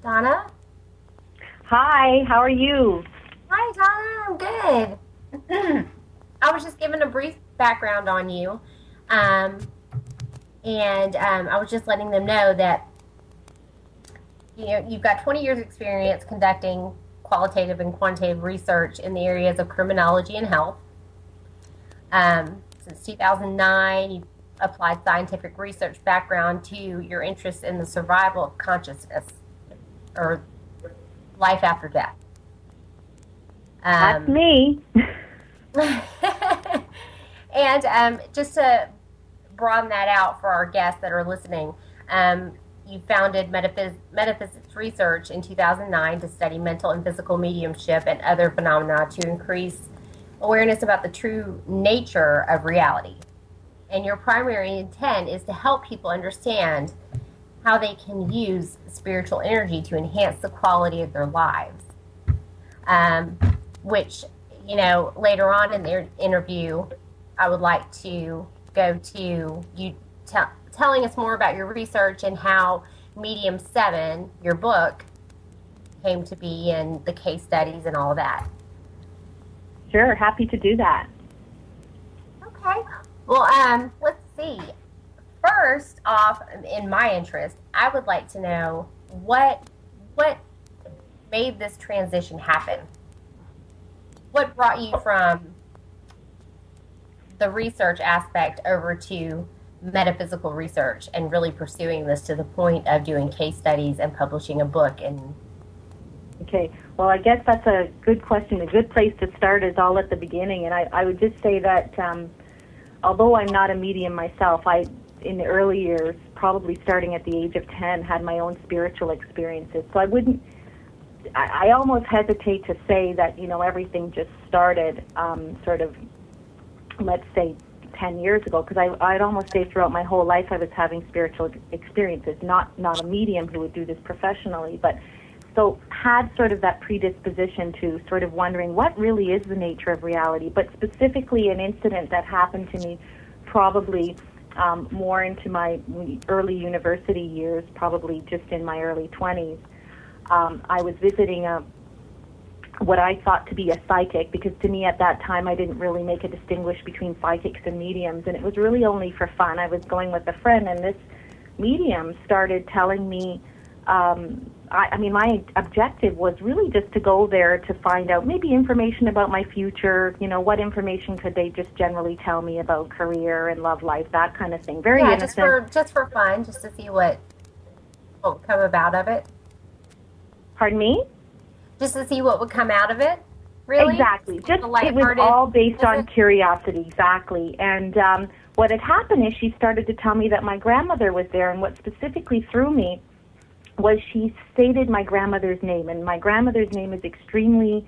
Donna? Hi, how are you? Hi, Donna. I'm good. I was just giving a brief background on you, um, and I was just letting them know that you've got 20 years experience conducting qualitative and quantitative research in the areas of criminology and health. Since 2009, you applied scientific research background to your interest in the survival of consciousness or life after death. That's me. And just to broaden that out for our guests that are listening, you founded Metaphysics Research in 2009 to study mental and physical mediumship and other phenomena to increase awareness about the true nature of reality. And your primary intent is to help people understand how they can use spiritual energy to enhance the quality of their lives. Which, later on in the interview, I would like to go to you telling us more about your research and how Medium 7, your book, came to be and the case studies and all of that. Sure, happy to do that. Okay. Well, let's see. First off, in my interest, I would like to know what made this transition happen. What brought you from the research aspect over to metaphysical research and really pursuing this to the point of doing case studies and publishing a book? Okay, well, I guess that's a good question. A good place to start is all at the beginning, and I would just say that although I'm not a medium myself, in the early years, probably starting at the age of 10, had my own spiritual experiences. So I almost hesitate to say that, everything just started sort of, let's say, 10 years ago, because I'd almost say throughout my whole life I was having spiritual experiences, not a medium who would do this professionally, but so had sort of that predisposition to sort of wondering what really is the nature of reality, but specifically an incident that happened to me probably more into my early university years, probably just in my early 20s. I was visiting what I thought to be a psychic, because to me at that time I didn't really make a distinguish between psychics and mediums, and it was really only for fun. I was going with a friend, and this medium started telling me, my objective was really just to go there to find out maybe information about my future, what information could they just generally tell me about career and love life, that kind of thing. Very innocent. just for fun, just to see what would come about of it. Pardon me? Just to see what would come out of it, really? Exactly. It was all based on curiosity, exactly. And what had happened is she started to tell me that my grandmother was there, and what specifically threw me was she stated my grandmother's name, and my grandmother's name is extremely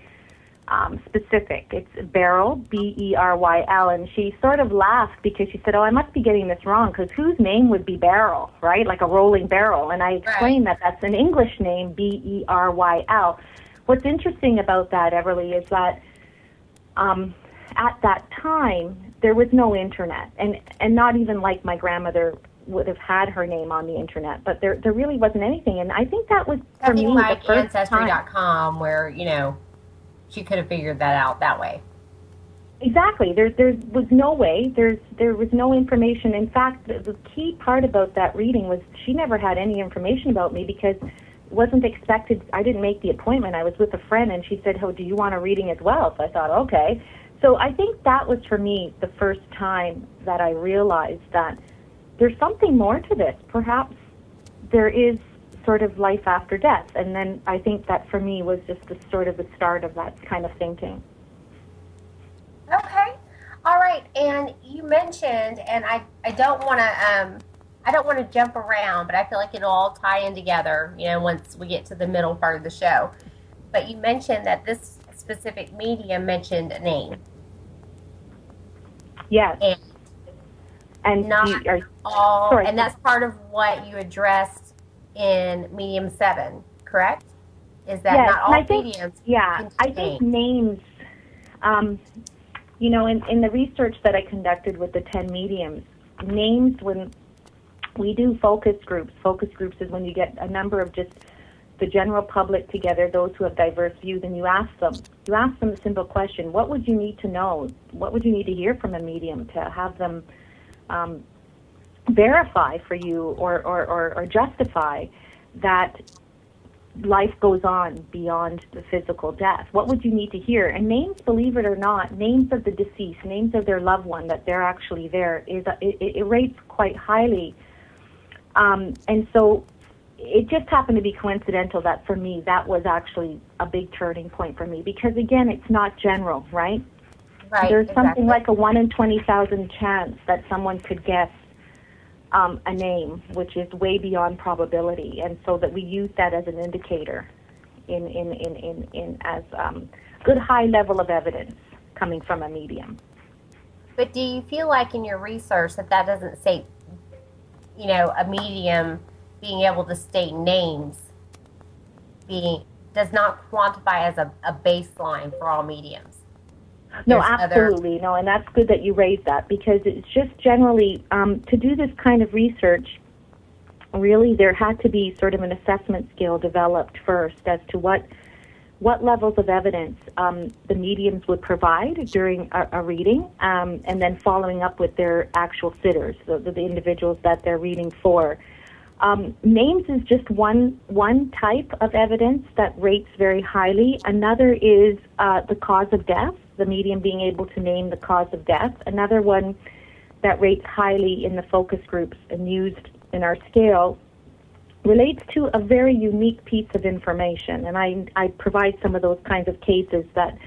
specific. It's Beryl, B-E-R-Y-L, and she sort of laughed because she said, I must be getting this wrong, because whose name would be Beryl, right? Like a rolling barrel. And I explained that that's an English name, B-E-R-Y-L. What's interesting about that, Everly, is that at that time, there was no internet, and not even like my grandmother would have had her name on the internet, but there really wasn't anything. And I think that was, for me, like the first Ancestry.com, where, she could have figured that out that way. Exactly. There was no way. There was no information. In fact, the key part about that reading was she never had any information about me, because it wasn't expected. I didn't make the appointment. I was with a friend, and she said, do you want a reading as well? So I thought, okay. So I think that was, for me, the first time that I realized that there's something more to this. Perhaps there is sort of life after death. And then I think that for me was just the sort of the start of that kind of thinking. Okay. All right. And you mentioned, and I don't want to jump around, but I feel like it'll all tie in together, once we get to the middle part of the show. But you mentioned that this specific medium mentioned a name. Yes. And and that's part of what you addressed in Medium 7, correct? Is that not all mediums? Yeah, I think names, in the research that I conducted with the 10 mediums, names, when we do focus groups is when you get a number of just the general public together, those who have diverse views, and you ask them a simple question: what would you need to know? What would you need to hear from a medium to have them verify for you or justify that life goes on beyond the physical death? What would you need to hear? And names, believe it or not, names of the deceased, names of their loved one, that they're actually there, it rates quite highly. And so it just happened to be coincidental that for me that was actually a big turning point for me, because again, it's not general, right? Right. There's exactly. something like a 1 in 20,000 chance that someone could guess a name, which is way beyond probability, and so that we use that as an indicator as good high level of evidence coming from a medium. But do you feel like in your research that doesn't say, a medium being able to state names does not quantify as a baseline for all mediums? No, absolutely. No, and that's good that you raised that, because it's just generally, to do this kind of research, really there had to be sort of an assessment scale developed first as to what levels of evidence the mediums would provide during a reading, and then following up with their actual sitters, the individuals that they're reading for. Names is just one type of evidence that rates very highly. Another is the cause of death, the medium being able to name the cause of death. Another one that rates highly in the focus groups and used in our scale relates to a very unique piece of information, and I provide some of those kinds of cases that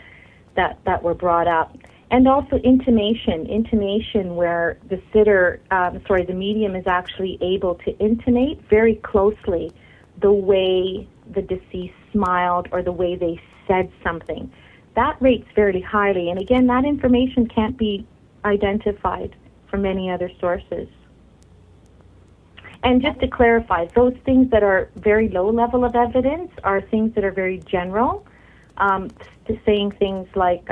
were brought up. And also intimation where the medium is actually able to intimate very closely the way the deceased smiled or the way they said something. That rates fairly highly, and again, that information can't be identified from any other sources. And just to clarify, those things that are very low level of evidence are things that are very general, saying things like,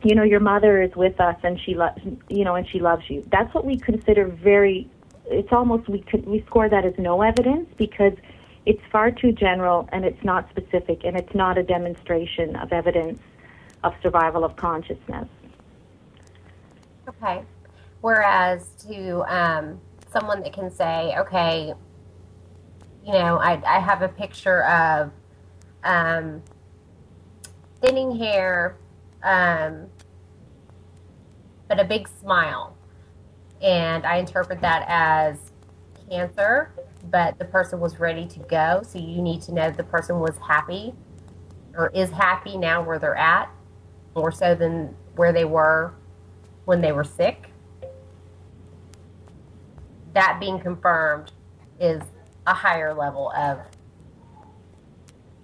your mother is with us and she loves you. That's what we consider it's almost, we score that as no evidence, because it's far too general and it's not specific and it's not a demonstration of evidence of survival of consciousness. Okay. Whereas to someone that can say, okay, I have a picture of thinning hair, but a big smile, and I interpret that as cancer, but the person was ready to go, so you need to know the person was happy or is happy now where they're at, more so than where they were when they were sick. That being confirmed is a higher level of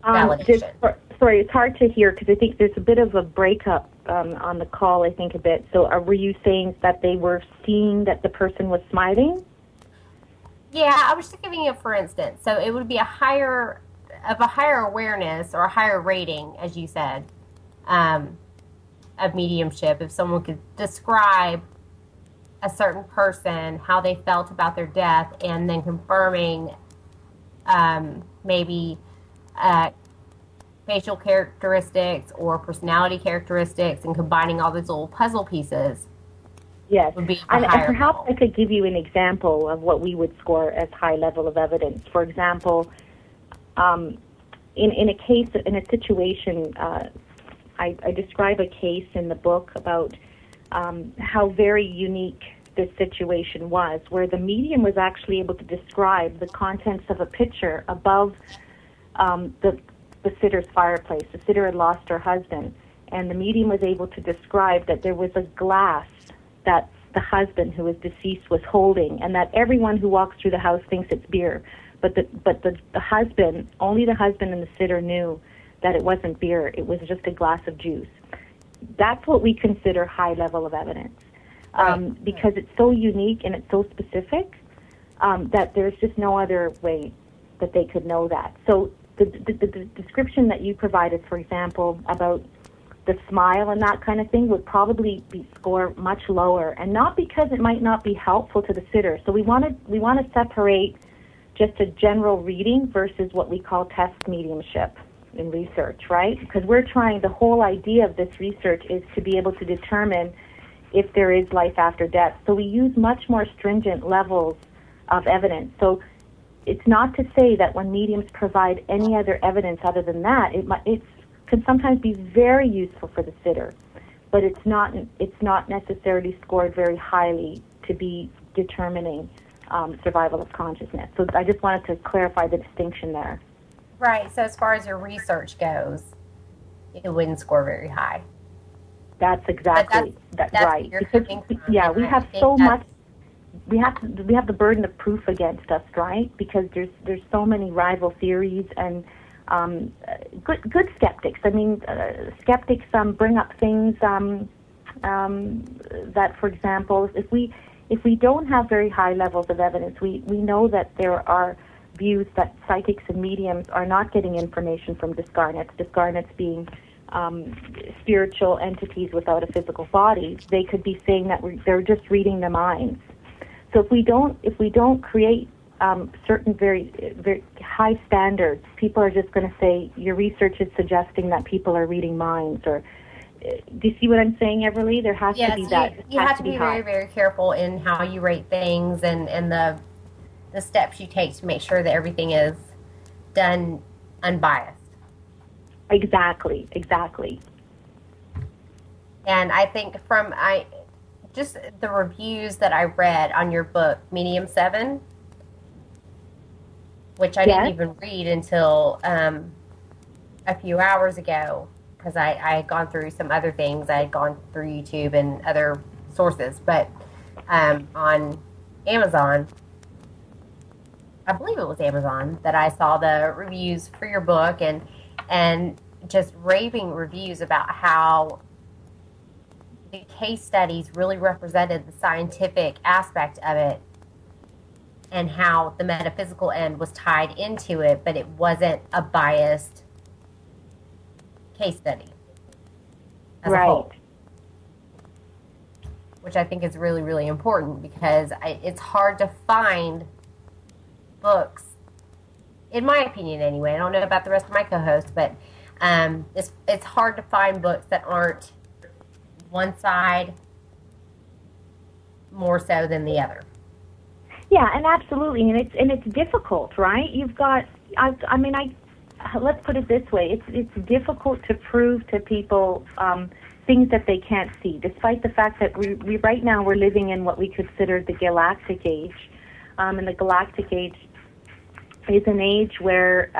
validation. Sorry, it's hard to hear because I think there's a bit of a breakup on the call, I think, a bit. So were you saying that they were seeing that the person was smiling? Yeah, I was just giving you a for instance. So it would be a higher awareness or a higher rating, as you said, of mediumship. If someone could describe a certain person, how they felt about their death, and then confirming maybe facial characteristics or personality characteristics, and combining all these little puzzle pieces. Yes, would be and perhaps level. I could give you an example of what we would score as high level of evidence. For example, in a situation, I describe a case in the book about how very unique this situation was, where the medium was actually able to describe the contents of a pitcher above the sitter's fireplace. The sitter had lost her husband, and the medium was able to describe that there was a glass that the husband who was deceased was holding, and that everyone who walks through the house thinks it's beer. But the husband, only the husband and the sitter knew that it wasn't beer, it was just a glass of juice. That's what we consider high level of evidence. Because it's so unique and it's so specific that there's just no other way that they could know that. So the description that you provided, for example, about the smile and that kind of thing would probably be score much lower, and not because it might not be helpful to the sitter. So we want to separate just a general reading versus what we call test mediumship in research, right? Because the whole idea of this research is to be able to determine if there is life after death. So we use much more stringent levels of evidence. So it's not to say that when mediums provide any other evidence other than that, it can sometimes be very useful for the sitter, but it's not necessarily scored very highly to be determining survival of consciousness. So I just wanted to clarify the distinction there. Right. So as far as your research goes, it wouldn't score very high. That's exactly that's right. Because we have so much. We have the burden of proof against us, right? Because there's so many rival theories and good skeptics. I mean, skeptics bring up things that, for example, if we don't have very high levels of evidence, we know that there are views that psychics and mediums are not getting information from discarnates being spiritual entities without a physical body. They could be saying that they're just reading the minds. So if we don't create certain very, very high standards, people are just going to say your research is suggesting that people are reading minds. Or do you see what I'm saying, Everly? There has to be that. You have to be very, very careful in how you rate things and the steps you take to make sure that everything is done unbiased. Exactly. And I think just the reviews that I read on your book, Medium 7, which I didn't even read until a few hours ago because I had gone through some other things. I had gone through YouTube and other sources, but on Amazon, I believe it was Amazon, that I saw the reviews for your book and just raving reviews about how the case studies really represented the scientific aspect of it and how the metaphysical end was tied into it, but it wasn't a biased case study as a whole. Which I think is really, really important because it's hard to find books, in my opinion anyway. I don't know about the rest of my co-hosts, but it's hard to find books that aren't one side more so than the other. Yeah, and absolutely, and it's difficult, right? You've got, let's put it this way: it's difficult to prove to people things that they can't see, despite the fact that we right now we're living in what we consider the galactic age, and the galactic age is an age where,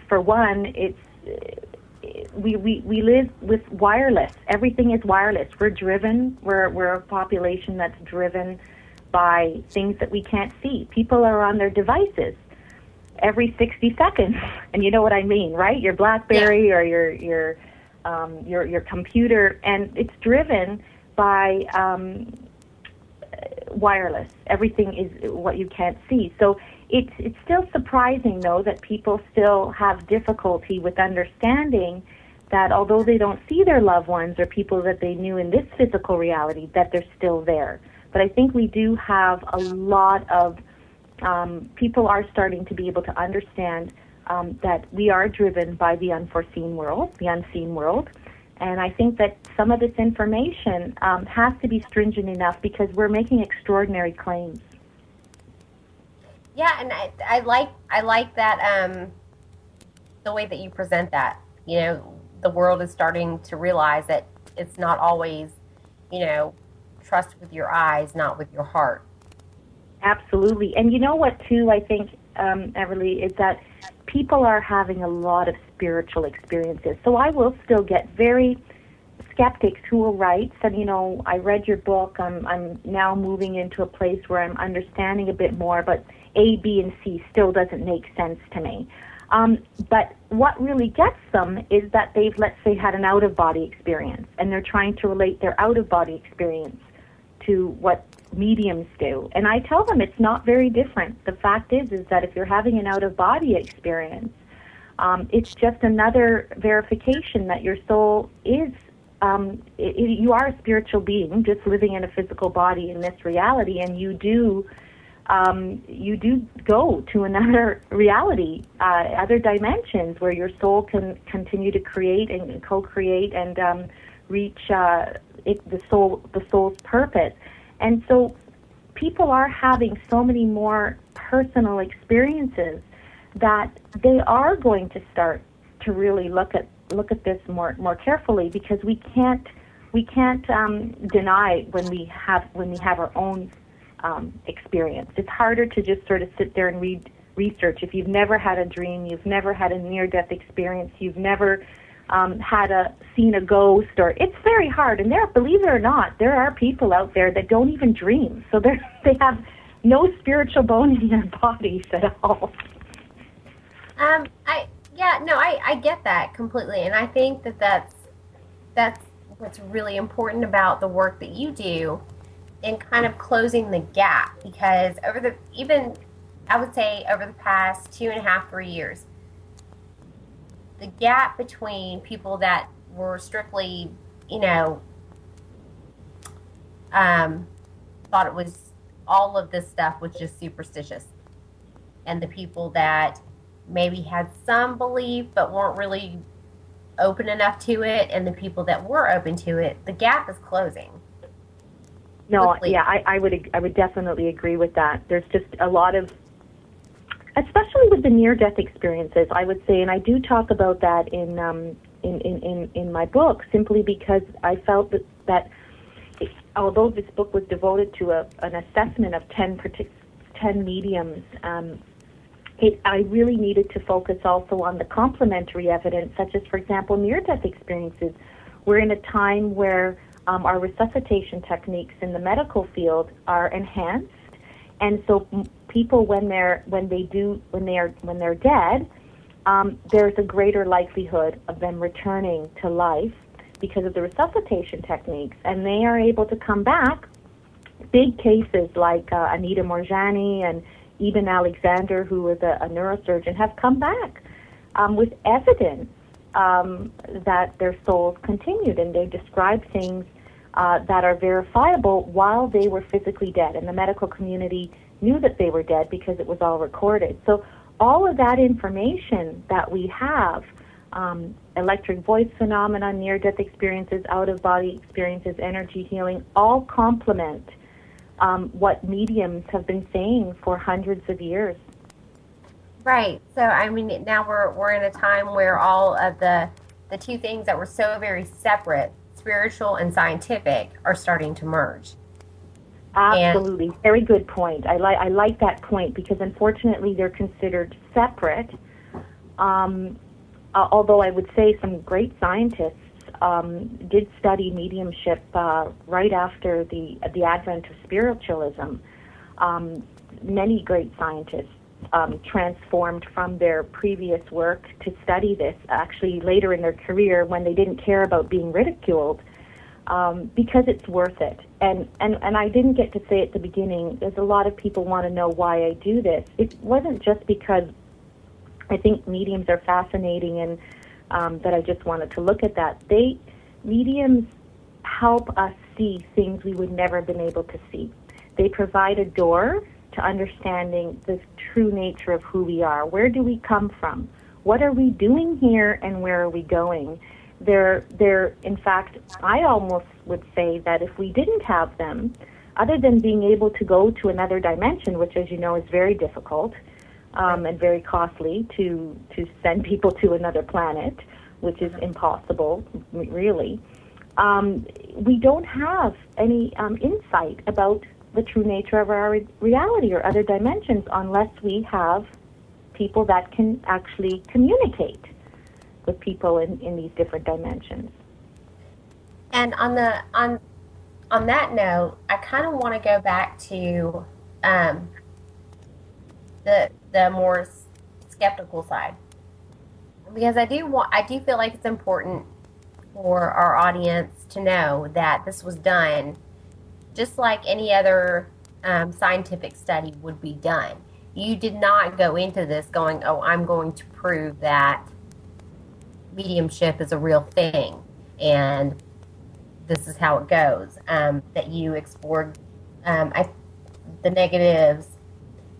for one, we live with wireless. Everything is wireless. We're a population that's driven by things that we can't see. People are on their devices every 60 seconds, and you know what I mean, right? Your BlackBerry or your computer, and it's driven by wireless. Everything is what you can't see. So it's still surprising, though, that people still have difficulty with understanding that although they don't see their loved ones or people that they knew in this physical reality, that they're still there. But I think we do have a lot of people are starting to be able to understand that we are driven by the unforeseen world, the unseen world. And I think that some of this information has to be stringent enough because we're making extraordinary claims. Yeah, and I like that the way that you present that. You know, the world is starting to realize that it's not always, trust with your eyes, not with your heart. Absolutely. And you know what, too, I think, Everly, is that people are having a lot of spiritual experiences. So I will still get very skeptics who will write, said, I read your book, I'm now moving into a place where I'm understanding a bit more, but A, B, and C still doesn't make sense to me. But what really gets them is that they've, let's say, had an out-of-body experience, and they're trying to relate their out-of-body experience to what mediums do. And I tell them it's not very different. The fact is that if you're having an out-of-body experience, it's just another verification that your soul is, you are a spiritual being just living in a physical body in this reality, and you do you do go to another reality, other dimensions where your soul can continue to create and co-create and reach the soul's purpose. And so people are having so many more personal experiences that they are going to start to really look at this more carefully, because we can't deny when we have our own experience. It's harder to just sort of sit there and read research. If you've never had a dream, you've never had a near-death experience, you've never seen a ghost, or it's very hard. And believe it or not, there are people out there that don't even dream. So they have no spiritual bone in their bodies at all. I get that completely, and I think that's what's really important about the work that you do in kind of closing the gap, because over the past 2.5, 3 years, the gap between people that were strictly, thought it was, all of this stuff was just superstitious, and the people that maybe had some belief but weren't really open enough to it, and the people that were open to it, the gap is closing. No, yeah, I would definitely agree with that. There's just a lot of, especially with the near-death experiences, I would say, and I do talk about that in my book, simply because I felt that although this book was devoted to an assessment of 10 mediums, I really needed to focus also on the complementary evidence, such as, for example, near-death experiences. We're in a time where our resuscitation techniques in the medical field are enhanced, and so people, when they're dead, there's a greater likelihood of them returning to life because of the resuscitation techniques, and they are able to come back. Big cases like Anita Morjani and Eben Alexander, who was a neurosurgeon, have come back with evidence that their souls continued, and they describe things that are verifiable while they were physically dead, and the medical community knew that they were dead because it was all recorded. So all of that information that we have, electric voice phenomena, near-death experiences, out-of-body experiences, energy healing, all complement what mediums have been saying for hundreds of years. Right. So, I mean, now we're in a time where all of the two things that were so very separate, spiritual and scientific, are starting to merge. Absolutely. Very good point. I like that point, because unfortunately they're considered separate. Although I would say some great scientists did study mediumship right after the advent of spiritualism. Many great scientists transformed from their previous work to study this, actually later in their career, when they didn't care about being ridiculed, because it's worth it. And I didn't get to say at the beginning, there's a lot of people want to know why I do this. It wasn't just because I think mediums are fascinating and that I just wanted to look at that. Mediums help us see things we would never have been able to see. They provide a door to understanding the true nature of who we are. Where do we come from? What are we doing here, and where are we going? In fact, I almost would say that if we didn't have them, other than being able to go to another dimension, which, as you know, is very difficult and very costly to send people to another planet, which is impossible, really, we don't have any insight about the true nature of our reality or other dimensions unless we have people that can actually communicate with people in these different dimensions. And on that note, I kind of want to go back to the more skeptical side, because I do feel like it's important for our audience to know that this was done just like any other scientific study would be done. You did not go into this going, oh, I'm going to prove that mediumship is a real thing and this is how it goes. That you explored the negatives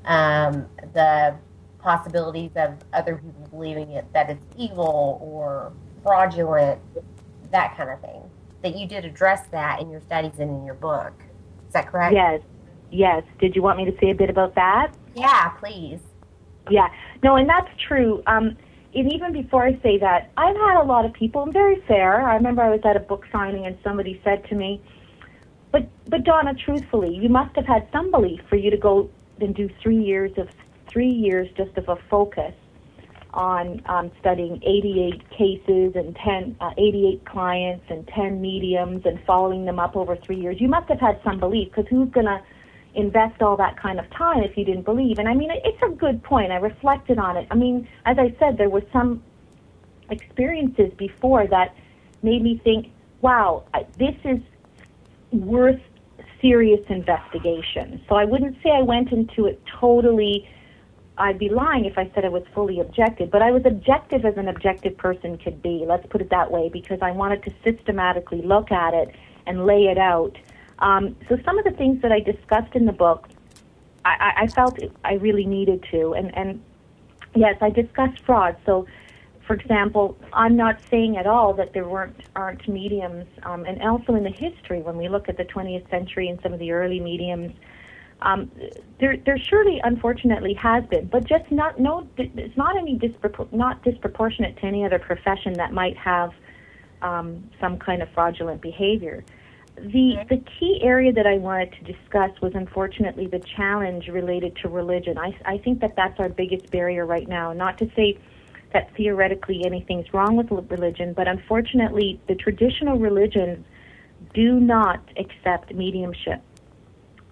the possibilities of other people believing that it's evil or fraudulent, that kind of thing. That you did address that in your studies and in your book. Is that correct? Yes. Yes. Did you want me to say a bit about that? Yeah, please. Yeah. No, and that's true. And even before I say that, I've had a lot of people, I'm very fair. I remember I was at a book signing and somebody said to me, but Donna, truthfully, you must have had some belief for you to go and do 3 years just of a focus on studying 88 cases and 88 clients and 10 mediums and following them up over 3 years. You must have had some belief, because who's going to invest all that kind of time if you didn't believe? And I mean, it's a good point. I reflected on it. I mean, as I said, there were some experiences before that made me think, wow, this is worth serious investigation. So I wouldn't say I went into it totally. I'd be lying if I said I was fully objective, but I was objective as an objective person could be, let's put it that way, because I wanted to systematically look at it and lay it out. So some of the things that I discussed in the book, I felt I really needed to. And yes, I discussed fraud. So, for example, I'm not saying at all that there aren't mediums. And also in the history, when we look at the 20th century and some of the early mediums, there surely, unfortunately, has been, but just it's not any not disproportionate to any other profession that might have some kind of fraudulent behavior. The key area that I wanted to discuss was, unfortunately, the challenge related to religion. I think that that's our biggest barrier right now. Not to say that theoretically anything's wrong with religion, but unfortunately, the traditional religions do not accept mediumship.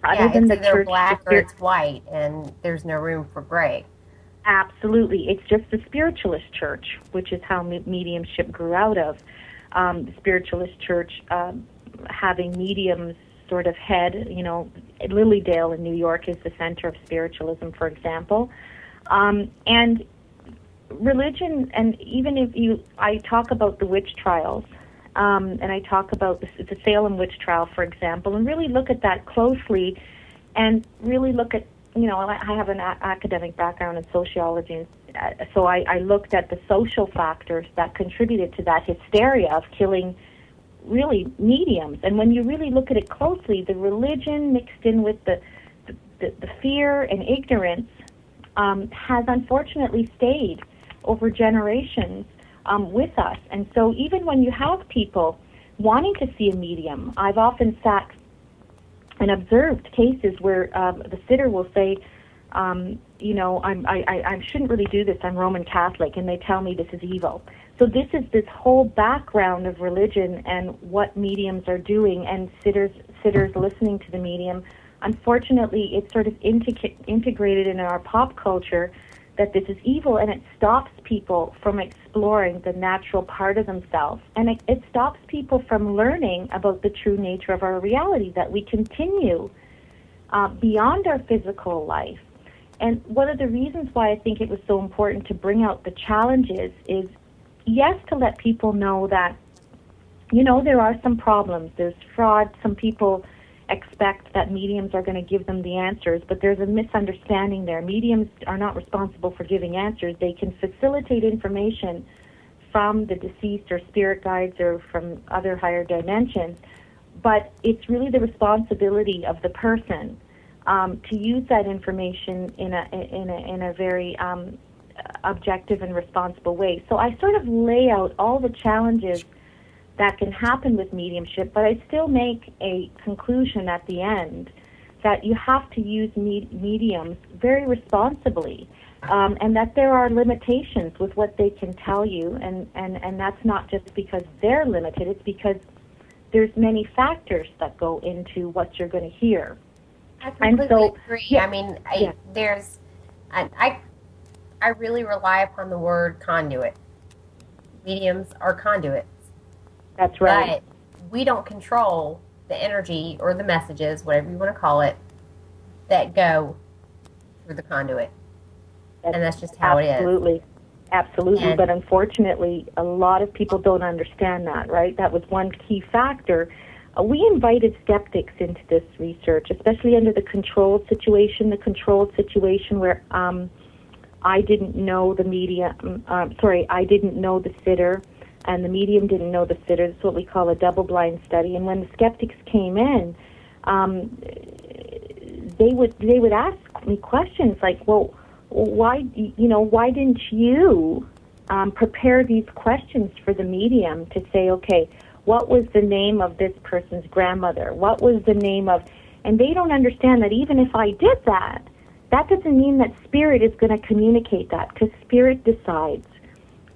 Yeah, it's either black or it's white, and there's no room for gray. Absolutely. It's just the spiritualist church, which is how mediumship grew out of. The spiritualist church having mediums sort of head, Lilydale in New York is the center of spiritualism, for example. And religion, and even if I talk about the witch trials, and I talk about the Salem witch trial, for example, and really look at that closely, and really look at, I have an academic background in sociology, so I looked at the social factors that contributed to that hysteria of killing really mediums. And when you really look at it closely, the religion mixed in with the fear and ignorance has unfortunately stayed over generations with us. And so even when you have people wanting to see a medium, I've often sat and observed cases where the sitter will say, I shouldn't really do this, I'm Roman Catholic, and they tell me this is evil. So this is this whole background of religion and what mediums are doing, and sitters listening to the medium. Unfortunately, it's sort of integrated in our pop culture that this is evil, and it stops people from exploring the natural part of themselves. And it stops people from learning about the true nature of our reality, that we continue beyond our physical life. And one of the reasons why I think it was so important to bring out the challenges is, yes, to let people know that, there are some problems. There's fraud. Some people expect that mediums are going to give them the answers, but there's a misunderstanding there. Mediums are not responsible for giving answers. They can facilitate information from the deceased or spirit guides or from other higher dimensions, but it's really the responsibility of the person to use that information in a very objective and responsible way. So I sort of lay out all the challenges that can happen with mediumship, but I still make a conclusion at the end that you have to use mediums very responsibly, and that there are limitations with what they can tell you, and that's not just because they're limited, it's because there's many factors that go into what you're going to hear. I completely agree. Yeah, I mean, I really rely upon the word conduit. Mediums are conduits. That's right. But we don't control the energy or the messages, whatever you want to call it, that go through the conduit. And that's just how it is. Absolutely. But unfortunately, a lot of people don't understand that, right? That was one key factor we invited skeptics into this research, especially under the controlled situation where I didn't know the I didn't know the sitter, and the medium didn't know the sitter. It's what we call a double-blind study. And when the skeptics came in, they would ask me questions like, well, why didn't you prepare these questions for the medium to say, okay, what was the name of this person's grandmother? What was the name of... And they don't understand that even if I did that, that doesn't mean that spirit is going to communicate that, because spirit decides.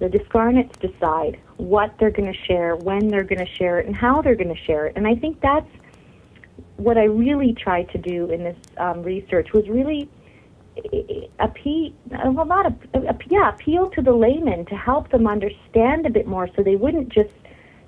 The discarnates decide what they're going to share, when they're going to share it, and how they're going to share it. And I think that's what I really tried to do in this research, was really appeal to the layman, to help them understand a bit more, so they wouldn't just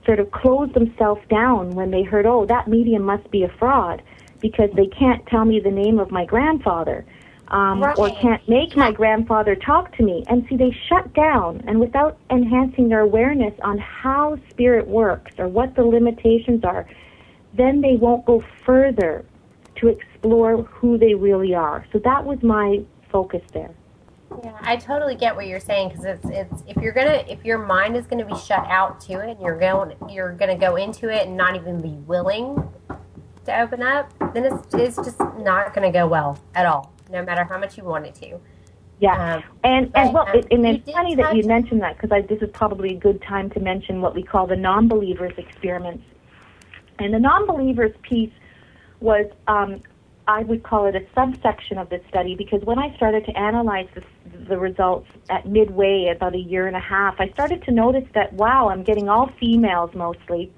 sort of close themselves down when they heard, oh, that medium must be a fraud because they can't tell me the name of my grandfather, or can't make my grandfather talk to me. And see, they shut down, and without enhancing their awareness on how spirit works or what the limitations are, then they won't go further to explore who they really are. So that was my focus there. Yeah, I totally get what you're saying, because it's if your mind is gonna be shut out to it, and you're gonna go into it and not even be willing to open up, then it's just not gonna go well at all, no matter how much you want it to. Yeah, and it's funny that you mentioned that, because this is probably a good time to mention what we call the non-believers experiments. And the non-believers piece was, I would call it a subsection of this study, because when I started to analyze the results at midway, about a year and a half, I started to notice that, wow, I'm getting all females mostly,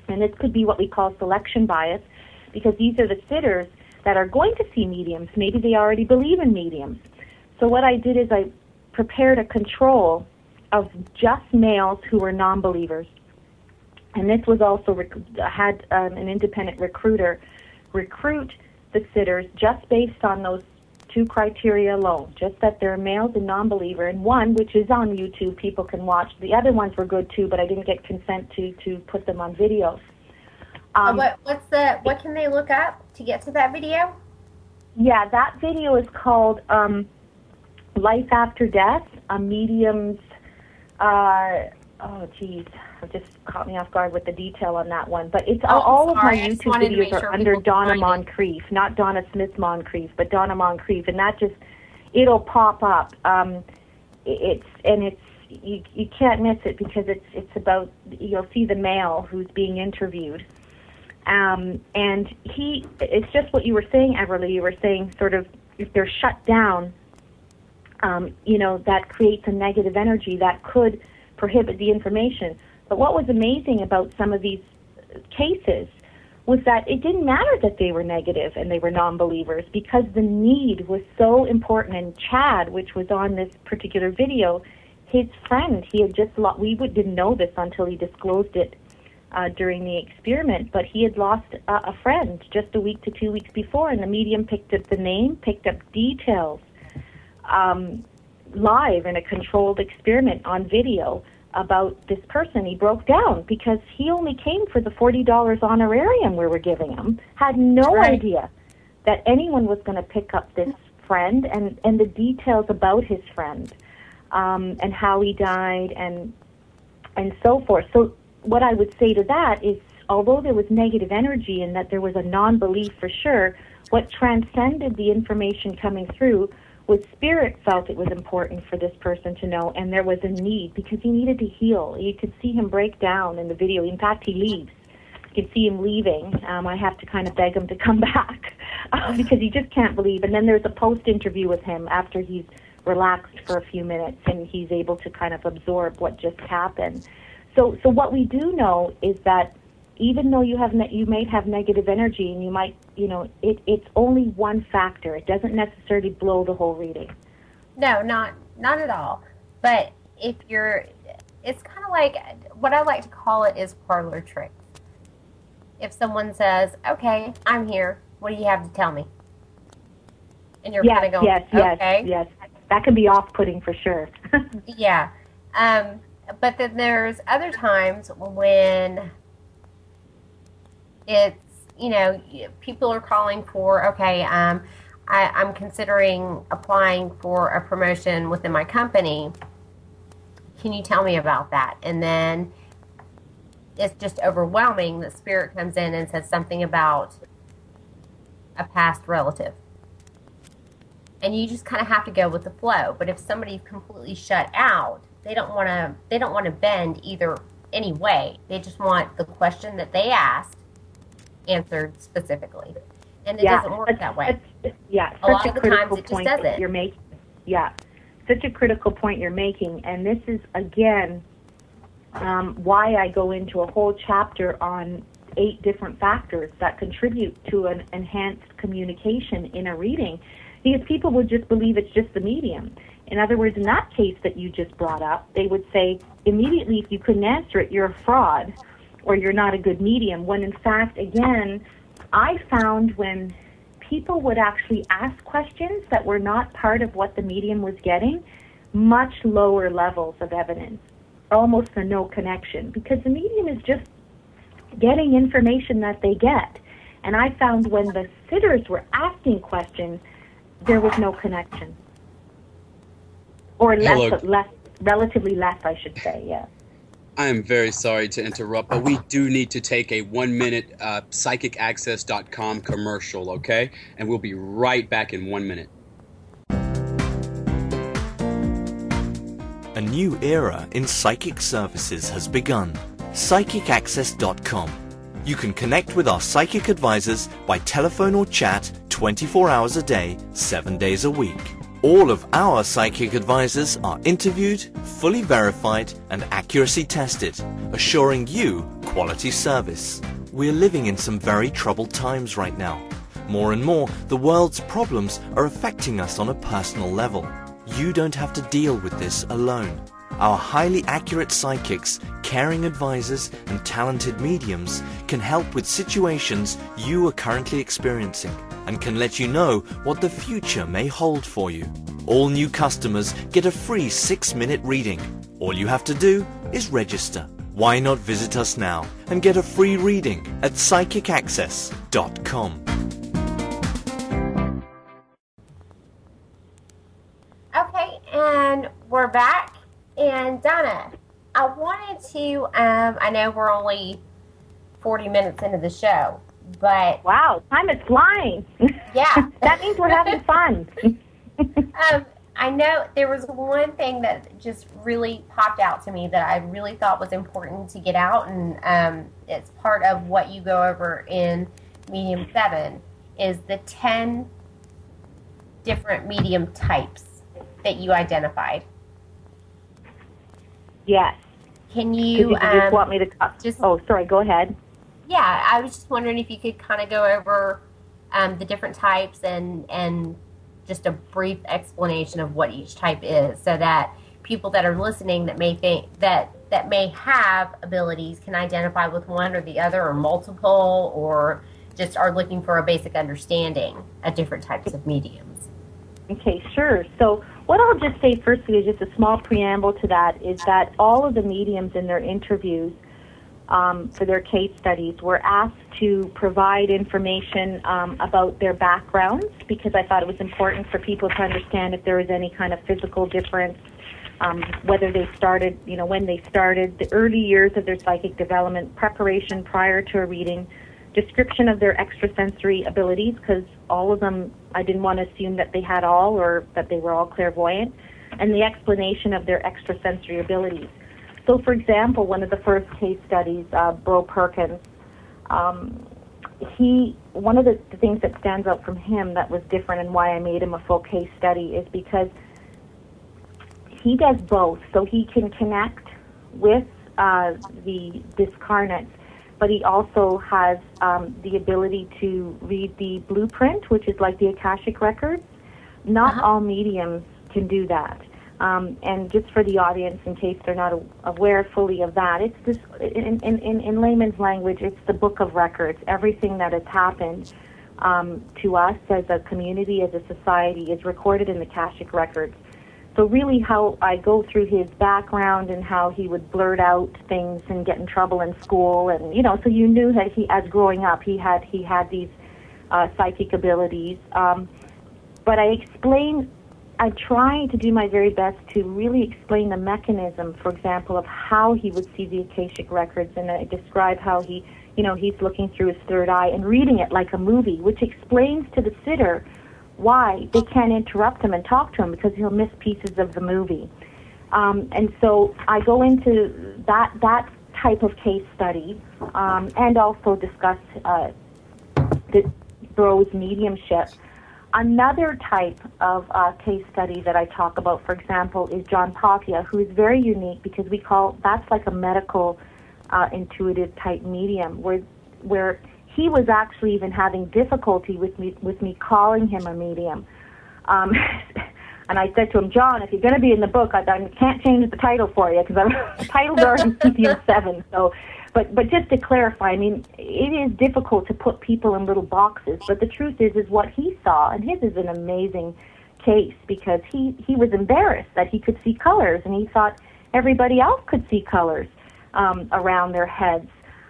and this could be what we call selection bias, because these are the sitters that are going to see mediums. Maybe they already believe in mediums. So what I did is I prepared a control of just males who were non-believers. And this was also had an independent recruiter recruit the sitters just based on those two criteria alone, just that they're males and non-believer. And one, which is on YouTube, people can watch. The other ones were good too, but I didn't get consent to put them on videos. What can they look up to get to that video? Yeah, that video is called Life After Death, a Medium's... oh, geez, it just caught me off guard with the detail on that one. But it's all of my YouTube videos are under Donna Moncrieffe, not Donna Smith-Moncrieffe, but Donna Moncrieffe, and that it'll pop up. You can't miss it, because it's about, you'll see the male who's being interviewed. And it's just what you were saying, Everly. You were saying sort of, if they're shut down, that creates a negative energy that could prohibit the information. But what was amazing about some of these cases was that it didn't matter that they were negative and they were non-believers, because the need was so important. And Chad, which was on this particular video, his friend, he had just lost, didn't know this until he disclosed it during the experiment, but he had lost a friend just a week to 2 weeks before, and the medium picked up the name, picked up details live in a controlled experiment on video about this person. He broke down because he only came for the $40 honorarium we were giving him, had no idea that anyone was going to pick up this friend and the details about his friend, and how he died and so forth. So what I would say to that is, although there was negative energy and that there was a non-belief for sure, what transcended the information coming through was spirit felt it was important for this person to know, and there was a need, because he needed to heal. You could see him break down in the video. In fact, he leaves. You can see him leaving. I have to kind of beg him to come back because he just can't believe. And then there's a post-interview with him after he's relaxed for a few minutes, and he's able to kind of absorb what just happened. So what we do know is that even though you may have negative energy, and you might, it's only one factor. It doesn't necessarily blow the whole reading. No, not at all. But it's kind of like, what I like to call it is parlor tricks. If someone says, "Okay, I'm here. What do you have to tell me?" And you're kind of going, "Okay." Yes. That can be off-putting for sure. Yeah. But then there's other times when It's, people are calling for, okay, I'm considering applying for a promotion within my company. Can you tell me about that? And then it's just overwhelming that spirit comes in and says something about a past relative. And you just kind of have to go with the flow. But if somebody's completely shut out, they don't want to bend either any way. They just want the question that they asked answered specifically. And it doesn't work that way. A lot of the times it just doesn't. You're making. Yeah. Such a critical point you're making. And this is, again, why I go into a whole chapter on 8 different factors that contribute to an enhanced communication in a reading, because people would just believe it's just the medium. In other words, in that case that you just brought up, they would say immediately, if you couldn't answer it, you're a fraud or you're not a good medium, when in fact, again, I found when people would actually ask questions that were not part of what the medium was getting, much lower levels of evidence, almost a no connection, because the medium is just getting information that they get. And I found when the sitters were asking questions, there was no connection. Or relatively less, I should say, yeah. I am very sorry to interrupt, but we do need to take a 1-minute psychicaccess.com commercial, okay? And we'll be right back in 1 minute. A new era in psychic services has begun. PsychicAccess.com. You can connect with our psychic advisors by telephone or chat 24 hours a day, 7 days a week. All of our psychic advisors are interviewed, fully verified, and accuracy tested, assuring you quality service. We're living in some very troubled times right now. More and more, the world's problems are affecting us on a personal level. You don't have to deal with this alone. Our highly accurate psychics, caring advisors, and talented mediums can help with situations you are currently experiencing and can let you know what the future may hold for you. All new customers get a free 6-minute reading. All you have to do is register. Why not visit us now and get a free reading at psychicaccess.com. Okay, and we're back. And Donna, I wanted to, I know we're only 40 minutes into the show, but... Wow, time is flying. Yeah. That means we're having fun. I know there was one thing that just really popped out to me that I really thought was important to get out, and it's part of what you go over in Medium 7, is the 10 different medium types that you identified. Yes. Can you... you just want me to... Oh, sorry, go ahead. Yeah, I was just wondering if you could kind of go over the different types and just a brief explanation of what each type is, so that people that are listening that may think that may have abilities can identify with one or the other or multiple, or just are looking for a basic understanding of different types of mediums. Okay, sure. So what I'll just say firstly is just a small preamble to that, is that all of the mediums in their interviews for their case studies were asked to provide information about their backgrounds, because I thought it was important for people to understand if there was any kind of physical difference, whether they started, when they started, the early years of their psychic development, preparation prior to a reading, description of their extrasensory abilities, because all of them, I didn't want to assume that they had all or that they were all clairvoyant, and the explanation of their extrasensory abilities. So, for example, one of the first case studies, Bro Perkins, one of the things that stands out from him that was different and why I made him a full case study is because he does both. So he can connect with the discarnates, but he also has the ability to read the blueprint, which is like the Akashic records. Not all mediums can do that. And just for the audience, in case they're not aware fully of that, it's this, in layman's language, it's the book of records. Everything that has happened to us as a community, as a society, is recorded in the Akashic records. So really how I go through his background and how he would blurt out things and get in trouble in school, and so you knew that as growing up, he had these psychic abilities. But I try to do my very best to really explain the mechanism, for example, of how he would see the Akashic records, and I describe how he's looking through his third eye and reading it like a movie, which explains to the sitter why they can't interrupt him and talk to him, because he'll miss pieces of the movie. And so I go into that type of case study, and also discuss Bro's mediumship. Another type of case study that I talk about, for example, is John Papia, who is very unique because that's like a medical intuitive type medium, where he was actually even having difficulty with me calling him a medium. And I said to him, John, if you're going to be in the book, I can't change the title for you, because the title's already Medium 7. So, but just to clarify, I mean, it is difficult to put people in little boxes, but the truth is what he saw, and his is an amazing case, because he was embarrassed that he could see colors, and he thought everybody else could see colors around their heads.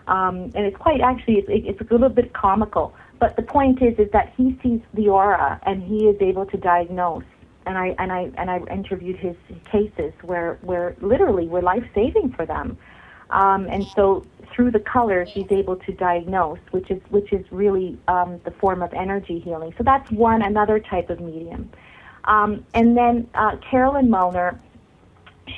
And it's quite, actually, it's a little bit comical. But the point is that he sees the aura, and he is able to diagnose. And I interviewed his cases where literally were life-saving for them. And so through the colors, he's able to diagnose, which is really the form of energy healing. So that's another type of medium. And then Carolyn Mullner,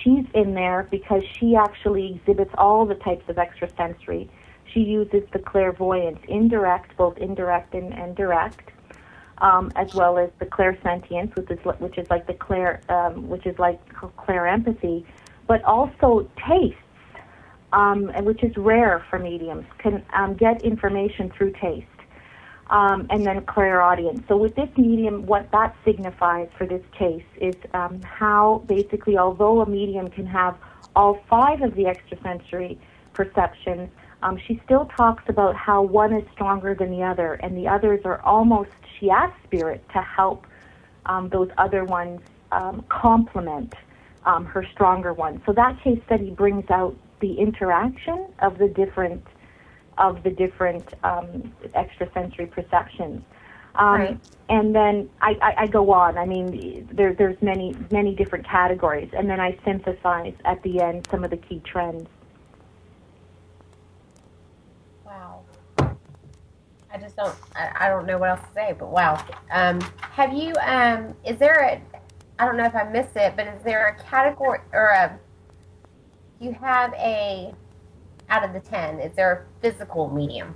she's in there because she actually exhibits all the types of extrasensory. She uses the clairvoyance, both indirect and direct, as well as the clairsentience, which is like the clairempathy, but also tastes, which is rare for mediums, can get information through taste, and then clairaudience. So with this medium, what that signifies for this case is how basically, although a medium can have all 5 of the extrasensory perceptions, she still talks about how one is stronger than the other, and the others are almost, she asks spirit to help those other ones complement her stronger ones. So that case study brings out the interaction of the different extrasensory perceptions. Right. And then I go on. I mean, there's many different categories, and then I synthesize at the end some of the key trends. Wow. I don't know what else to say, but wow. Have you, is there I don't know if I missed it, but is there a category, or do you have out of the 10, is there a physical medium?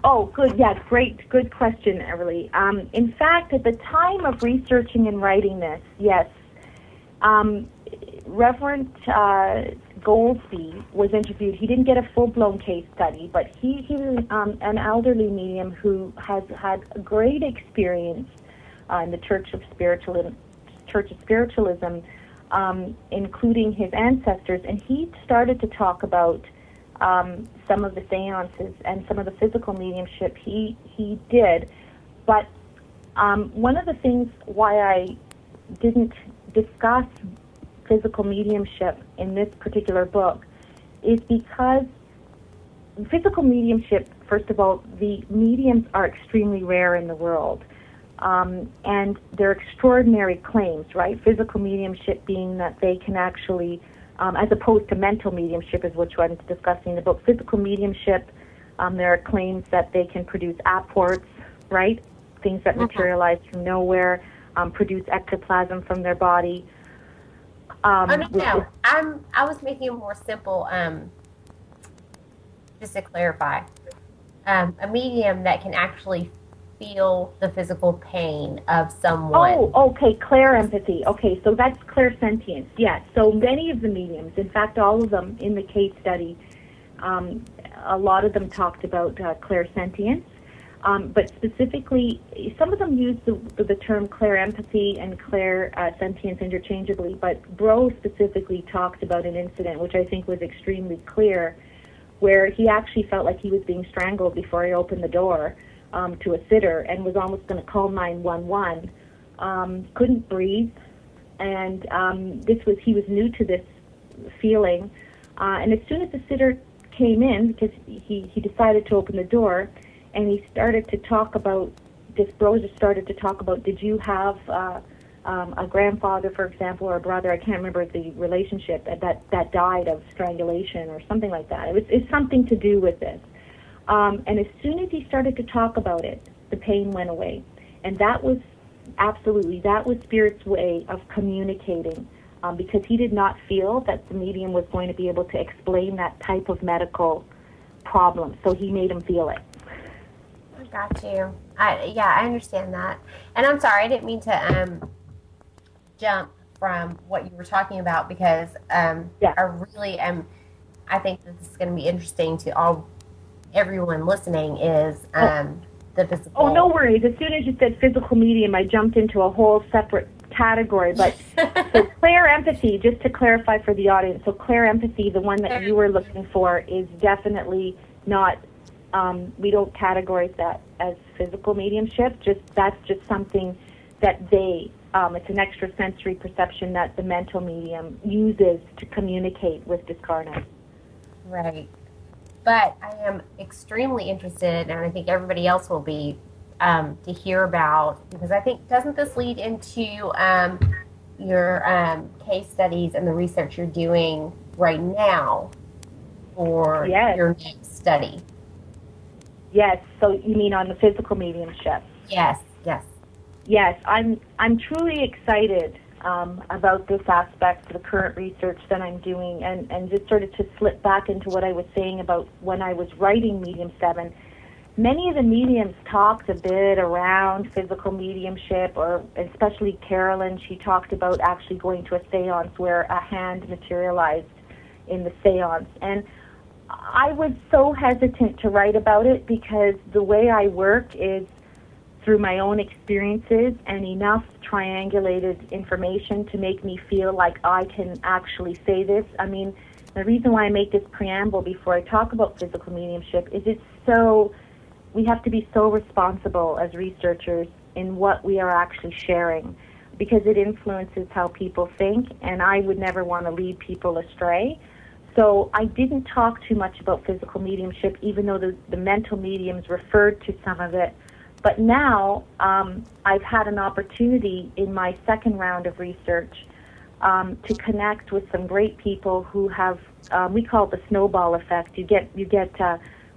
Oh, good. Yes, good question, Everly. In fact, at the time of researching and writing this, yes, Reverend Goldsby was interviewed. He didn't get a full-blown case study, but he was an elderly medium who has had a great experience in the Church of Spiritualism, including his ancestors, and he started to talk about some of the seances and some of the physical mediumship he did. But one of the things why I didn't discuss physical mediumship in this particular book is because physical mediumship, first of all, the mediums are extremely rare in the world. And they're extraordinary claims, right? Physical mediumship being that they can actually, as opposed to mental mediumship, is which I'm discussing in the book. Physical mediumship, there are claims that they can produce apports, right? Things that materialize from nowhere, produce ectoplasm from their body. No. I was making it more simple, just to clarify. A medium that can actually feel the physical pain of someone. Oh, okay, clairempathy. Okay, so that's clairsentience. Yes, so many of the mediums, in fact, all of them in the case study, a lot of them talked about clairsentience, but specifically, some of them use the term clairempathy and clairsentience interchangeably, but Bro specifically talked about an incident, which I think was extremely clear, where he actually felt like he was being strangled before he opened the door to a sitter, and was almost going to call 911, couldn't breathe, and he was new to this feeling. And as soon as the sitter came in, because he decided to open the door, and he started to talk about, this bro just started to talk about, did you have a grandfather, for example, or a brother, I can't remember the relationship, that died of strangulation or something like that. It's something to do with this. And as soon as he started to talk about it, the pain went away. And that was Spirit's way of communicating, because he did not feel that the medium was going to be able to explain that type of medical problem. So he made him feel it. I got you. I understand that. And I'm sorry, I didn't mean to jump from what you were talking about, because I really am. I think that this is going to be interesting to everyone listening. Is the physical? Oh, no worries. As soon as you said physical medium, I jumped into a whole separate category. But so clair empathy, just to clarify for the audience, so clair empathy, the one that you were looking for, is definitely not. We don't categorize that as physical mediumship. That's just something that it's an extrasensory perception that the mental medium uses to communicate with discarnate. Right. But I am extremely interested, and I think everybody else will be, to hear about, because I think, doesn't this lead into your case studies and the research you're doing right now for your next study? Yes. So you mean on the physical mediumship? Yes. Yes, I'm truly excited about this aspect of the current research that I'm doing, and just sort of to slip back into what I was saying about when I was writing Medium 7. Many of the mediums talked a bit around physical mediumship, or especially Carolyn, she talked about actually going to a seance where a hand materialized in the seance. And I was so hesitant to write about it, because the way I work is through my own experiences and enough triangulated information to make me feel like I can actually say this. I mean, the reason why I make this preamble before I talk about physical mediumship is we have to be so responsible as researchers in what we are actually sharing, because it influences how people think, and I would never want to lead people astray. So I didn't talk too much about physical mediumship, even though the mental mediums referred to some of it. But now I've had an opportunity in my second round of research to connect with some great people who have, we call it the snowball effect. You get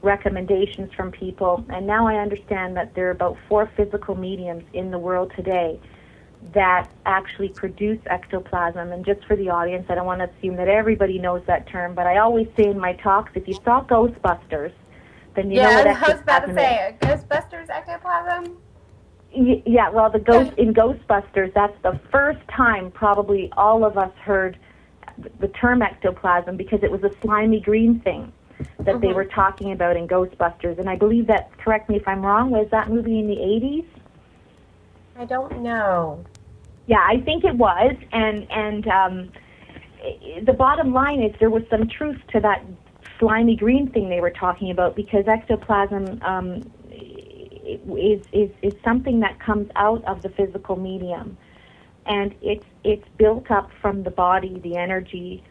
recommendations from people, and now I understand that there are about 4 physical mediums in the world today that actually produce ectoplasm. And just for the audience, I don't want to assume that everybody knows that term, but I always say in my talks, if you saw Ghostbusters, then you know what ectoplasm is. I was about to say, Ghostbusters ectoplasm? Yeah, well, in Ghostbusters, that's the first time probably all of us heard the term ectoplasm, because it was a slimy green thing that they were talking about in Ghostbusters. And I believe that, correct me if I'm wrong, was that movie in the 80s? I don't know. Yeah, I think it was. And the bottom line is there was some truth to that slimy green thing they were talking about, because ectoplasm is something that comes out of the physical medium, and it's built up from the body, the energy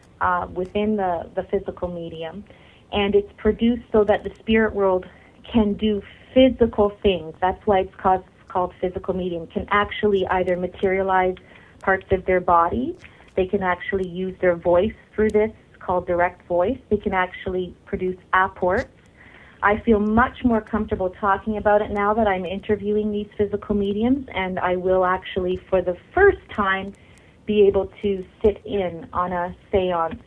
within the physical medium, and it's produced so that the spirit world can do physical things. That's why it's called physical medium. Can actually either materialize parts of their body, they can actually use their voice through this, called direct voice. They can actually produce apports. I feel much more comfortable talking about it now that I'm interviewing these physical mediums, and I will actually, for the first time, be able to sit in on a seance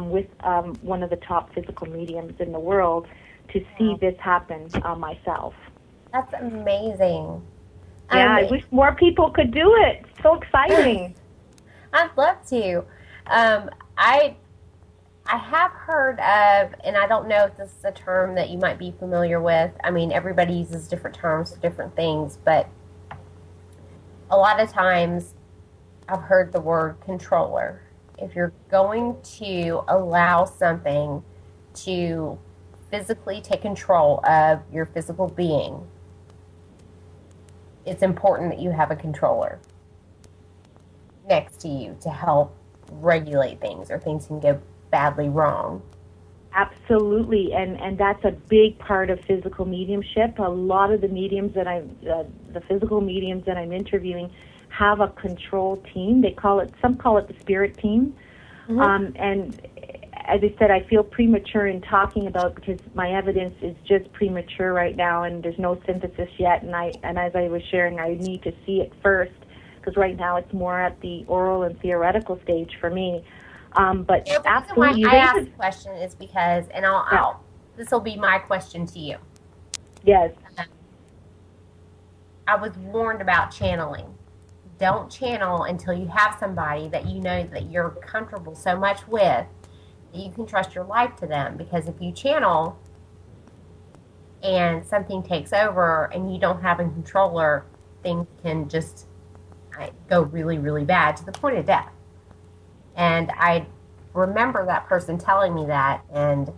with one of the top physical mediums in the world to see this happen myself. That's amazing. Yeah, I wish more people could do it. It's so exciting. I'd love to. I have heard of, and I don't know if this is a term that you might be familiar with. I mean, everybody uses different terms for different things, but a lot of times I've heard the word controller. If you're going to allow something to physically take control of your physical being, it's important that you have a controller. next to you to help regulate things, or things can go badly wrong. Absolutely, and that's a big part of physical mediumship. A lot of the mediums that the physical mediums that I'm interviewing have a control team. Some call it the spirit team. And as I said, I feel premature in talking about, because my evidence is just premature right now, and there's no synthesis yet. And as I was sharing, I need to see it first, because right now it's more at the oral and theoretical stage for me. But yeah, absolutely, I asked the question is because, and this will be my question to you. Yes. I was warned about channeling. Don't channel until you have somebody that you know that you're comfortable so much with that you can trust your life to them. Because if you channel and something takes over and you don't have a controller, things can just go really, really bad to the point of death. And I remember that person telling me that, and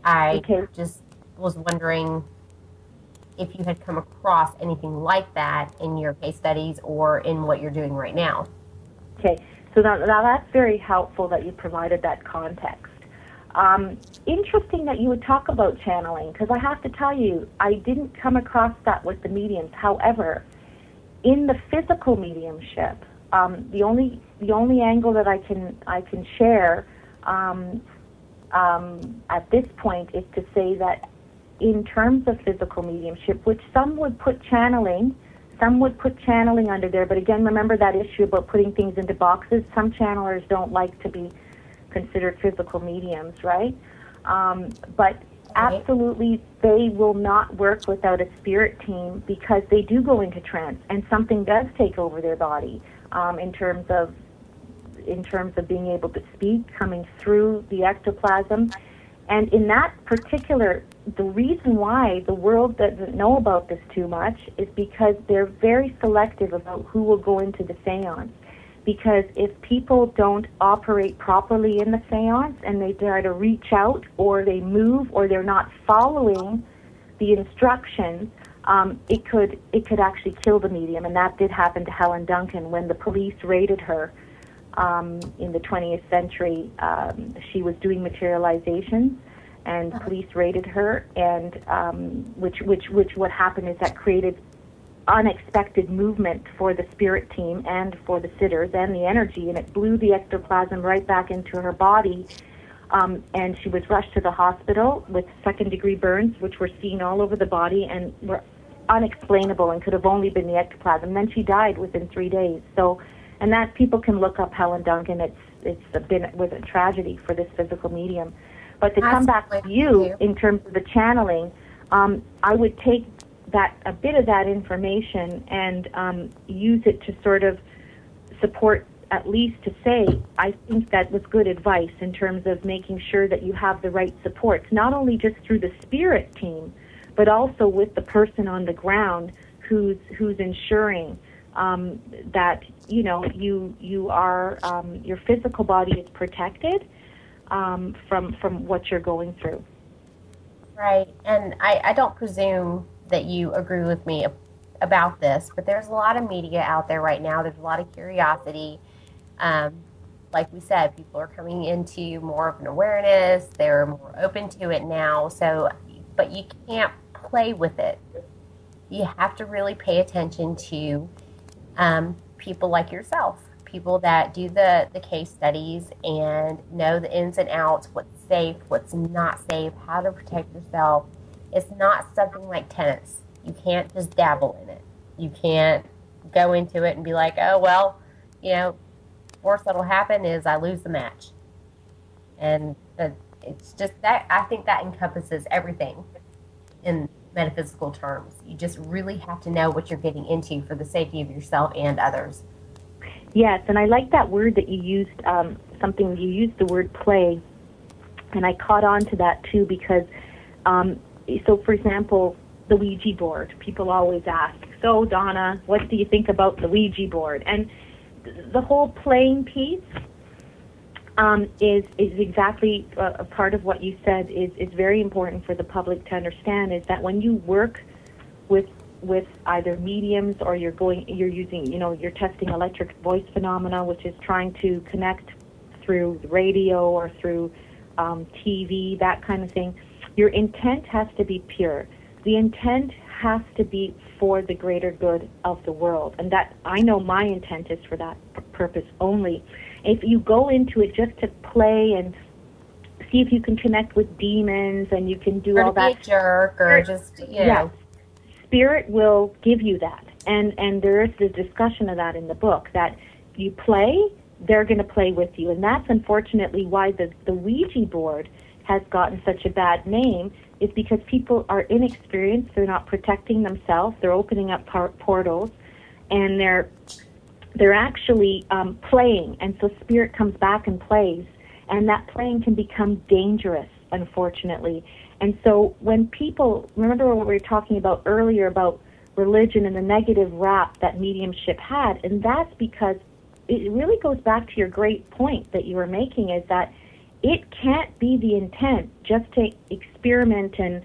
I just was wondering if you had come across anything like that in your case studies or in what you're doing right now. Okay, so now that's very helpful that you provided that context. Interesting that you would talk about channeling, because I have to tell you, I didn't come across that with the mediums. However, in the physical mediumship, the only angle that I can share at this point is to say that in terms of physical mediumship, which some would put channeling under there, but again, remember that issue about putting things into boxes. Some channelers don't like to be considered physical mediums, right? But absolutely, they will not work without a spirit team, because they do go into trance and something does take over their body in terms of being able to speak, coming through the ectoplasm. And in that particular, the reason why the world doesn't know about this too much is because they're very selective about who will go into the seance. Because if people don't operate properly in the seance and they try to reach out, or they move, or they're not following the instructions, it could actually kill the medium. And that did happen to Helen Duncan when the police raided her in the 20th century. She was doing materializations, and police raided her, and which what happened is that created unexpected movement for the spirit team and for the sitters and the energy, and it blew the ectoplasm right back into her body, and she was rushed to the hospital with second-degree burns, which were seen all over the body and were unexplainable and could have only been the ectoplasm. Then she died within 3 days. So, and that, people can look up Helen Duncan. It was a tragedy for this physical medium. But to come back to you in terms of the channeling, I would take a bit of that information and use it to sort of support, at least to say, I think that was good advice in terms of making sure that you have the right supports, not only just through the spirit team, but also with the person on the ground who's ensuring that you are your physical body is protected from what you're going through. Right, and I don't presume that you agree with me about this, but there's a lot of media out there right now. There's a lot of curiosity. Like we said, people are coming into more of an awareness. They're more open to it now. So, but you can't play with it. You have to really pay attention to people like yourself, people that do the case studies and know the ins and outs, what's safe, what's not safe, how to protect yourself. It's not something like tennis. You can't just dabble in it. You can't go into it and be like, oh, well, worst that'll happen is I lose the match. And it's just that, I think that encompasses everything in metaphysical terms. You just really have to know what you're getting into for the safety of yourself and others. Yes, and I like that word that you used, you used the word play, and I caught on to that too, because, so for example, the Ouija board, people always ask, so Donna, what do you think about the Ouija board? And the whole playing piece is exactly a part of what you said is very important for the public to understand, is that when you work with with either mediums or you're using, you're testing electric voice phenomena, which is trying to connect through radio or through TV, that kind of thing, your intent has to be pure. The intent has to be for the greater good of the world. And that, I know my intent is for that purpose only. If you go into it just to play and see if you can connect with demons and you can do all that. Or be a jerk or just, Yes. Spirit will give you that. And there is the discussion of that in the book, that you play, they're going to play with you. And that's unfortunately why the Ouija board has gotten such a bad name, is because people are inexperienced, they're not protecting themselves, they're opening up portals, and they're actually playing. And so spirit comes back and plays, and that playing can become dangerous, unfortunately. And so when people, remember what we were talking about earlier about religion and the negative rap that mediumship had, and that's because it really goes back to your great point that you were making, is that it can't be the intent just to experiment and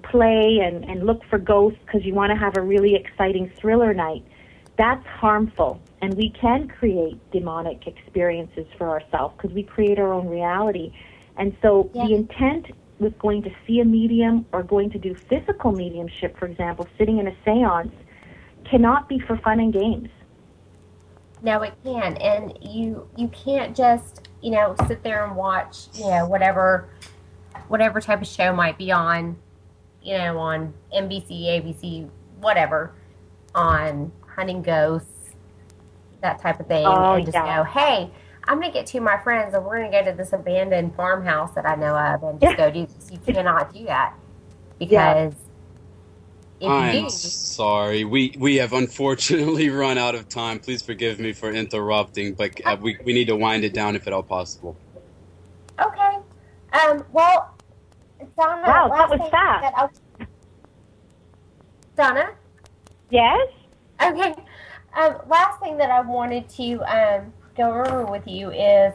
play and look for ghosts because you want to have a really exciting thriller night. That's harmful, and we can create demonic experiences for ourselves because we create our own reality. And so the intent with going to see a medium or going to do physical mediumship, for example, sitting in a seance, cannot be for fun and games. No, it can. And you can't just, sit there and watch, whatever type of show might be on, on NBC, ABC, whatever, on hunting ghosts, that type of thing, and just go, hey, I'm going to get two of my friends and we're going to go to this abandoned farmhouse that I know of and just go do this. You cannot do that because if I'm you do, sorry. We have unfortunately run out of time. Please forgive me for interrupting, but we need to wind it down if at all possible. Okay. Well, Donna. Wow, that was fast. Donna? Yes? Okay. Last thing that I wanted to go over with you is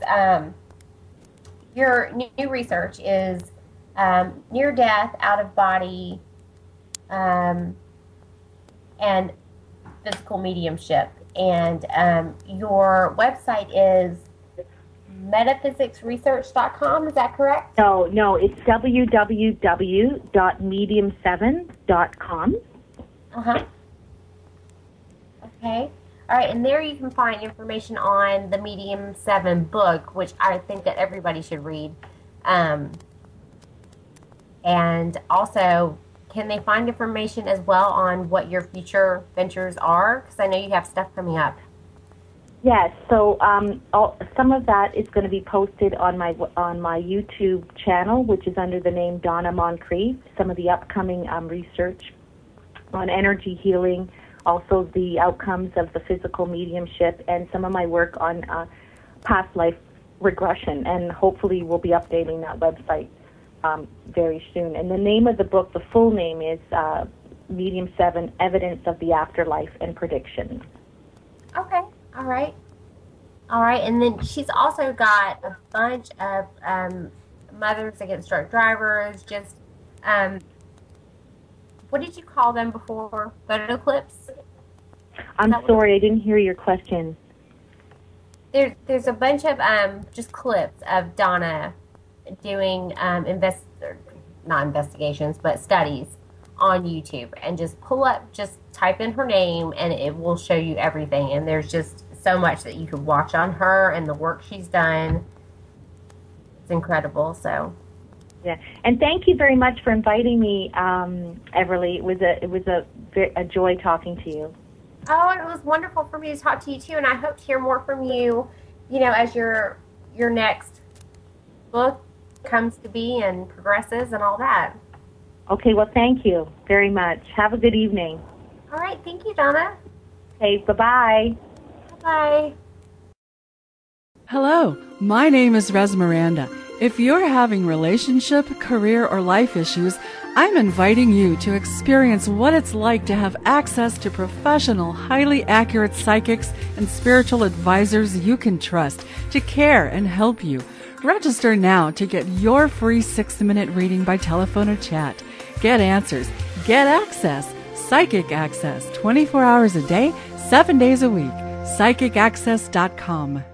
your new research is near-death, out-of-body, and physical mediumship. And your website is metaphysicsresearch.com, is that correct? No, it's www.medium7.com. Uh-huh. Okay. All right, and there you can find information on the Medium 7 book, which I think that everybody should read. And also, can they find information as well on what your future ventures are? Because I know you have stuff coming up. Yes, so some of that is going to be posted on my YouTube channel, which is under the name Donna Moncrieffe. Some of the upcoming research on energy healing, also the outcomes of the physical mediumship, and some of my work on past life regression. And hopefully we'll be updating that website very soon. And the name of the book, the full name is Medium 7, Evidence of the Afterlife and Predictions. Okay. All right. And then she's also got a bunch of Mothers Against Drunk Drivers, just, what did you call them before? Photo clips? I'm sorry, I didn't hear your question. There's a bunch of just clips of Donna doing not investigations, but studies on YouTube, and just type in her name and it will show you everything. And there's just so much that you could watch on her and the work she's done. It's incredible. So yeah, and thank you very much for inviting me, Everly. It was a joy talking to you. Oh, it was wonderful for me to talk to you too, and I hope to hear more from you, as your next book comes to be and progresses and all that. Okay, well, thank you very much. Have a good evening. All right, thank you, Donna. Okay, bye-bye. Bye. Hello, my name is Res Miranda. If you're having relationship, career, or life issues, I'm inviting you to experience what it's like to have access to professional, highly accurate psychics and spiritual advisors you can trust to care and help you. Register now to get your free 6-minute reading by telephone or chat. Get answers, get access, Psychic Access, 24 hours a day, 7 days a week. PsychicAccess.com.